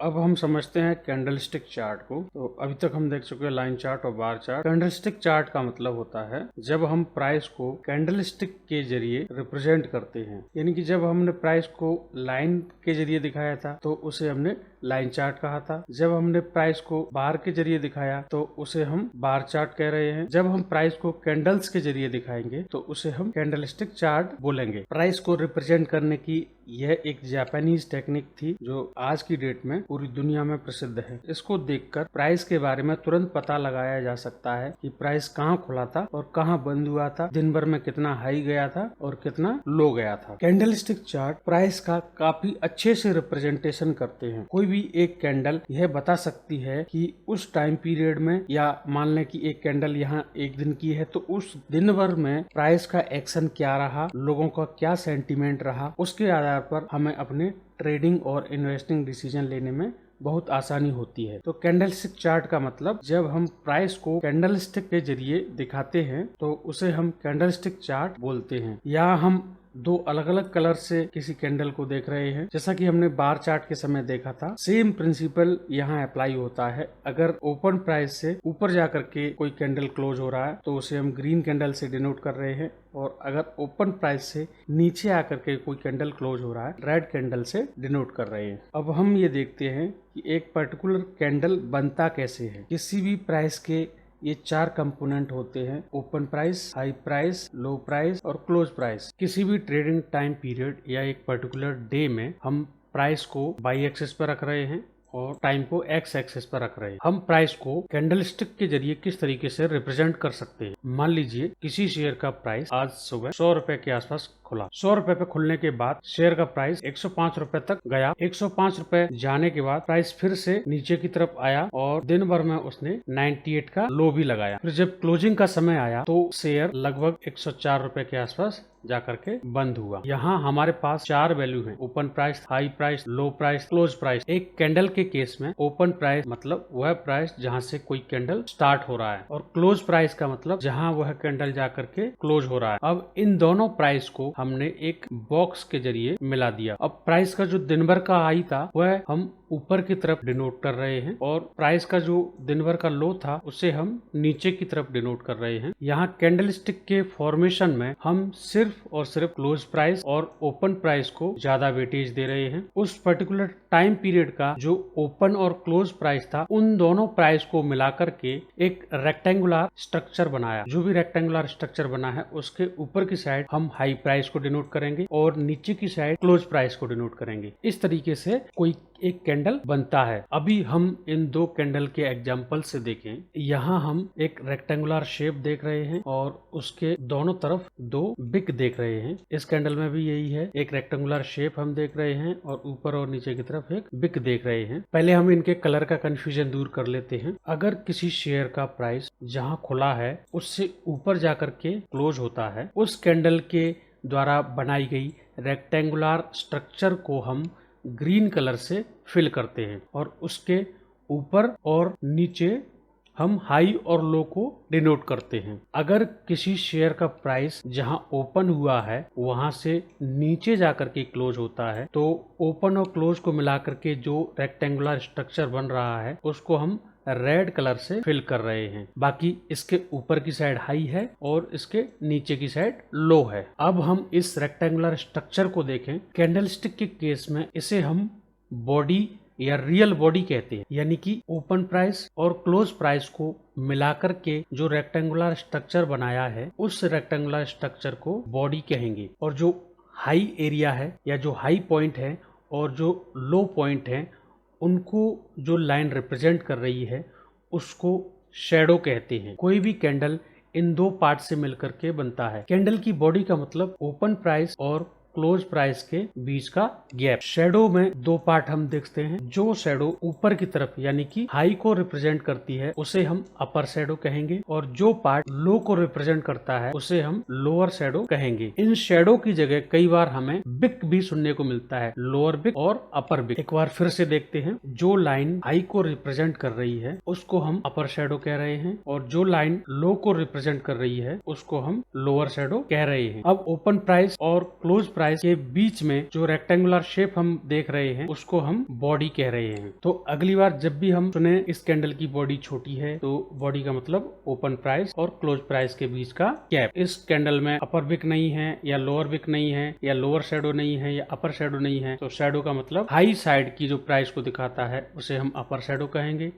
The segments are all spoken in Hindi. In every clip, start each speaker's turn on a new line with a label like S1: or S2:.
S1: अब हम समझते हैं कैंडलस्टिक चार्ट को। तो अभी तक हम देख चुके हैं लाइन चार्ट और बार चार्ट। कैंडलस्टिक चार्ट का मतलब होता है जब हम प्राइस को कैंडलस्टिक के जरिए रिप्रेजेंट करते हैं, यानी कि जब हमने प्राइस को लाइन के जरिए दिखाया था तो उसे हमने लाइन चार्ट कहा था। जब हमने प्राइस को बार के जरिए दिखाया तो उसे हम बार चार्ट कह रहे हैं। जब हम प्राइस को कैंडल्स के जरिए दिखाएंगे तो उसे हम कैंडलस्टिक चार्ट बोलेंगे। प्राइस को रिप्रेजेंट करने की यह एक जापानीज टेक्निक थी जो आज की डेट में पूरी दुनिया में प्रसिद्ध है। इसको देखकर प्राइस के बारे में तुरंत पता लगाया जा सकता है कि प्राइस कहाँ खुला था और कहाँ बंद हुआ था, दिन भर में कितना हाई गया था और कितना लो गया था। कैंडलस्टिक चार्ट प्राइस का काफी अच्छे से रिप्रेजेंटेशन करते हैं। कोई भी एक कैंडल यह बता सकती है कि उस टाइम पीरियड में, या मान लें कि एक कैंडल यहाँ एक दिन की है तो उस दिन भर में प्राइस का एक्शन क्या रहा, लोगों का क्या सेंटीमेंट रहा, उसके आधार पर हमें अपने ट्रेडिंग और इन्वेस्टिंग डिसीजन लेने में बहुत आसानी होती है। तो कैंडलस्टिक चार्ट का मतलब जब हम प्राइस को कैंडलस्टिक के जरिए दिखाते हैं तो उसे हम कैंडलस्टिक चार्ट बोलते हैं। यहाँ हम दो अलग अलग कलर से किसी कैंडल को देख रहे हैं। जैसा कि हमने बार चार्ट के समय देखा था, सेम प्रिंसिपल यहाँ अप्लाई होता है। अगर ओपन प्राइस से ऊपर जाकर के कोई कैंडल क्लोज हो रहा है तो उसे हम ग्रीन कैंडल से डिनोट कर रहे हैं, और अगर ओपन प्राइस से नीचे आकर के कोई कैंडल क्लोज हो रहा है रेड कैंडल से डिनोट कर रहे हैं। अब हम ये देखते हैं कि एक पर्टिकुलर कैंडल बनता कैसे है। किसी भी प्राइस के ये चार कंपोनेंट होते हैं: ओपन प्राइस, हाई प्राइस, लो प्राइस और क्लोज प्राइस। किसी भी ट्रेडिंग टाइम पीरियड या एक पर्टिकुलर डे में हम प्राइस को बाई एक्सिस पर रख रहे हैं और टाइम को एक्स एक्सिस पर रख रहे हैं। हम प्राइस को कैंडलस्टिक के जरिए किस तरीके से रिप्रेजेंट कर सकते हैं। मान लीजिए किसी शेयर का प्राइस आज सुबह 100 रुपए के आसपास खुला। 100 रुपए पे खुलने के बाद शेयर का प्राइस 105 रुपए तक गया। 105 रुपए जाने के बाद प्राइस फिर से नीचे की तरफ आया और दिन भर में उसने 98 का लो भी लगाया। फिर जब क्लोजिंग का समय आया तो शेयर लगभग 104 रुपए के आसपास जाकर के बंद हुआ। यहाँ हमारे पास चार वैल्यू हैं: ओपन प्राइस, हाई प्राइस, लो प्राइस, क्लोज प्राइस। एक कैंडल के केस में ओपन प्राइस मतलब वह प्राइस जहाँ से कोई कैंडल स्टार्ट हो रहा है, और क्लोज प्राइस का मतलब जहाँ वह कैंडल जाकर के क्लोज हो रहा है। अब इन दोनों प्राइस को हमने एक बॉक्स के जरिए मिला दिया। अब प्राइस का जो दिन भर का हाई था वह हम ऊपर की तरफ डिनोट कर रहे हैं, और प्राइस का जो दिन भर का लो था उसे हम नीचे की तरफ डिनोट कर रहे हैं। यहाँ कैंडलस्टिक के फॉर्मेशन में हम सिर्फ और सिर्फ क्लोज प्राइस और ओपन प्राइस को ज्यादा वेटेज दे रहे हैं। उस पर्टिकुलर टाइम पीरियड का जो ओपन और क्लोज प्राइस था, उन दोनों प्राइस को मिलाकर के एक रेक्टेंगुलर स्ट्रक्चर बनाया। जो भी रेक्टेंगुलर स्ट्रक्चर बना है उसके ऊपर की साइड हम हाई प्राइस को डिनोट करेंगे और नीचे की साइड क्लोज प्राइस को डिनोट करेंगे। इस तरीके से कोई एक कैंडल बनता है। अभी हम इन दो कैंडल के एग्जाम्पल से देखें। यहाँ हम एक रेक्टेंगुलर शेप देख रहे हैं और उसके दोनों तरफ दो बिग देख रहे हैं। इस कैंडल में भी यही है, एक रेक्टेंगुलर शेप हम देख रहे हैं और ऊपर और नीचे की तरफ एक बिग देख रहे हैं। पहले हम इनके कलर का कंफ्यूजन दूर कर लेते हैं। अगर किसी शेयर का प्राइस जहाँ खुला है उससे ऊपर जाकर के क्लोज होता है, उस कैंडल के द्वारा बनाई गई रेक्टेंगुलर स्ट्रक्चर को हम ग्रीन कलर से फिल करते हैं और उसके ऊपर और नीचे हम हाई और लो को डिनोट करते हैं। अगर किसी शेयर का प्राइस जहां ओपन हुआ है वहां से नीचे जाकर के क्लोज होता है तो ओपन और क्लोज को मिलाकर के जो रेक्टेंगुलर स्ट्रक्चर बन रहा है उसको हम रेड कलर से फिल कर रहे हैं। बाकी इसके ऊपर की साइड हाई है और इसके नीचे की साइड लो है। अब हम इस रेक्टेंगुलर स्ट्रक्चर को देखें। कैंडलस्टिक के केस में इसे हम बॉडी या रियल बॉडी कहते हैं, यानी कि ओपन प्राइस और क्लोज प्राइस को मिलाकर के जो रेक्टेंगुलर स्ट्रक्चर बनाया है उस रेक्टेंगुलर स्ट्रक्चर को बॉडी कहेंगे। और जो हाई एरिया है या जो हाई पॉइंट है और जो लो पॉइंट है उनको जो लाइन रिप्रेजेंट कर रही है उसको शैडो कहते हैं। कोई भी कैंडल इन दो पार्ट से मिलकर के बनता है। कैंडल की बॉडी का मतलब ओपन प्राइस और क्लोज प्राइस के बीच का गैप। शैडो में दो पार्ट हम देखते हैं। जो शैडो ऊपर की तरफ यानी कि हाई को रिप्रेजेंट करती है उसे हम अपर शैडो कहेंगे, और जो पार्ट लो को रिप्रेजेंट करता है उसे हम लोअर शैडो कहेंगे। इन शैडो की जगह कई बार हमें बिग भी सुनने को मिलता है, लोअर बिग और अपर बिग। एक बार फिर से देखते हैं। जो लाइन हाई को रिप्रेजेंट कर रही है उसको हम अपर शैडो कह रहे हैं, और जो लाइन लो को रिप्रेजेंट कर रही है उसको हम लोअर शैडो कह रहे हैं। अब ओपन प्राइस और क्लोज प्राइस प्राइस के बीच में जो रेक्टेंगुलर शेप हम देख रहे हैं उसको हम बॉडी कह रहे हैं। तो अगली बार जब भी हम सुने इस कैंडल की बॉडी छोटी है तो बॉडी का मतलब ओपन प्राइस और क्लोज प्राइस के बीच का गैप। इस कैंडल में अपर विक नहीं है या लोअर विक नहीं है या लोअर शेडो नहीं है या अपर शेडो नहीं है, तो शेडो का मतलब हाई साइड की जो प्राइस को दिखाता है उसे हम अपर शेडो कहेंगे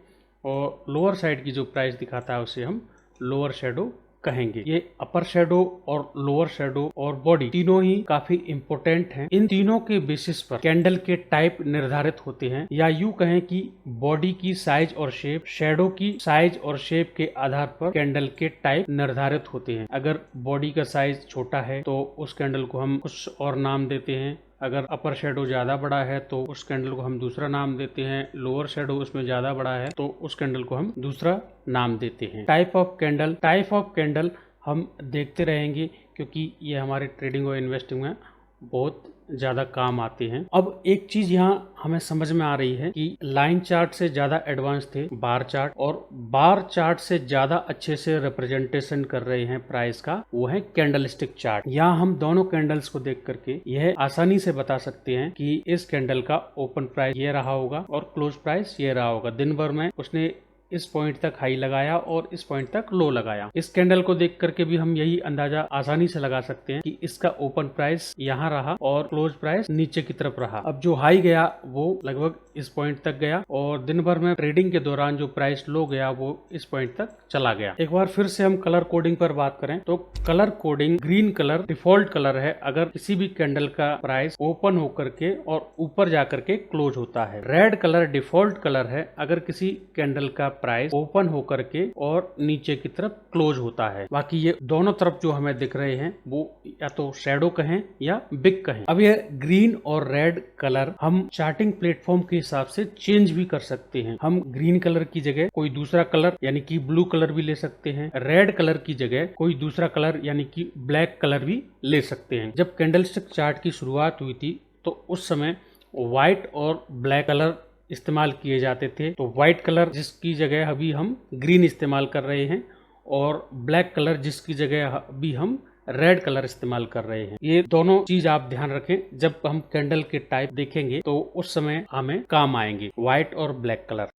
S1: और लोअर साइड की जो प्राइस दिखाता है उसे हम लोअर शेडो कहेंगे। ये अपर शेडो और लोअर शेडो और बॉडी तीनों ही काफी इंपॉर्टेंट हैं। इन तीनों के बेसिस पर कैंडल के टाइप निर्धारित होते हैं, या यूं कहें कि बॉडी की साइज और शेप, शेडो की साइज और शेप के आधार पर कैंडल के टाइप निर्धारित होते हैं। अगर बॉडी का साइज छोटा है तो उस कैंडल को हम कुछ और नाम देते हैं, अगर अपर शेडो ज्यादा बड़ा है तो उस कैंडल को हम दूसरा नाम देते हैं, लोअर शेडो उसमें ज्यादा बड़ा है तो उस कैंडल को हम दूसरा नाम देते हैं। टाइप ऑफ कैंडल हम देखते रहेंगे क्योंकि ये हमारे ट्रेडिंग और इन्वेस्टिंग में बहुत ज्यादा काम आते हैं। अब एक चीज यहाँ हमें समझ में आ रही है कि लाइन चार्ट से ज्यादा एडवांस थे बार चार्ट, और बार चार्ट से ज्यादा अच्छे से रिप्रेजेंटेशन कर रहे हैं प्राइस का, वो है कैंडलस्टिक चार्ट। यहाँ हम दोनों कैंडल्स को देख करके यह आसानी से बता सकते हैं कि इस कैंडल का ओपन प्राइस ये रहा होगा और क्लोज प्राइस ये रहा होगा। दिन भर में उसने इस पॉइंट तक हाई लगाया और इस पॉइंट तक लो लगाया। इस कैंडल को देख करके भी हम यही अंदाजा आसानी से लगा सकते हैं कि इसका ओपन प्राइस यहाँ रहा और क्लोज प्राइस नीचे की तरफ रहा। अब जो हाई गया वो लगभग इस पॉइंट तक गया और दिन भर में ट्रेडिंग के दौरान जो प्राइस लो गया वो इस पॉइंट तक चला गया। एक बार फिर से हम कलर कोडिंग पर बात करें तो colour coding green colour default colour है अगर किसी भी कैंडल का प्राइस ओपन होकर के और ऊपर जाकर के क्लोज होता है। रेड कलर डिफॉल्ट कलर है अगर किसी कैंडल का प्राइस ओपन होकर के और नीचे की तरफ क्लोज होता है। बाकी ये दोनों तरफ जो हमें दिख रहे हैं वो या तो शैडो कहें या बिग कहें। अब ये ग्रीन और रेड कलर हम चार्टिंग प्लेटफॉर्म के हिसाब से चेंज भी कर सकते हैं। हम ग्रीन कलर की जगह कोई दूसरा कलर यानी कि ब्लू कलर भी ले सकते हैं, रेड कलर की जगह कोई दूसरा कलर यानी कि ब्लैक कलर भी ले सकते हैं। जब कैंडलस्टिक चार्ट की शुरुआत हुई थी तो उस समय व्हाइट और ब्लैक कलर इस्तेमाल किए जाते थे, तो व्हाइट कलर जिसकी जगह अभी हम ग्रीन इस्तेमाल कर रहे हैं और ब्लैक कलर जिसकी जगह अभी हम रेड कलर इस्तेमाल कर रहे हैं। ये दोनों चीज आप ध्यान रखें, जब हम कैंडल के टाइप देखेंगे तो उस समय हमें काम आएंगे व्हाइट और ब्लैक कलर।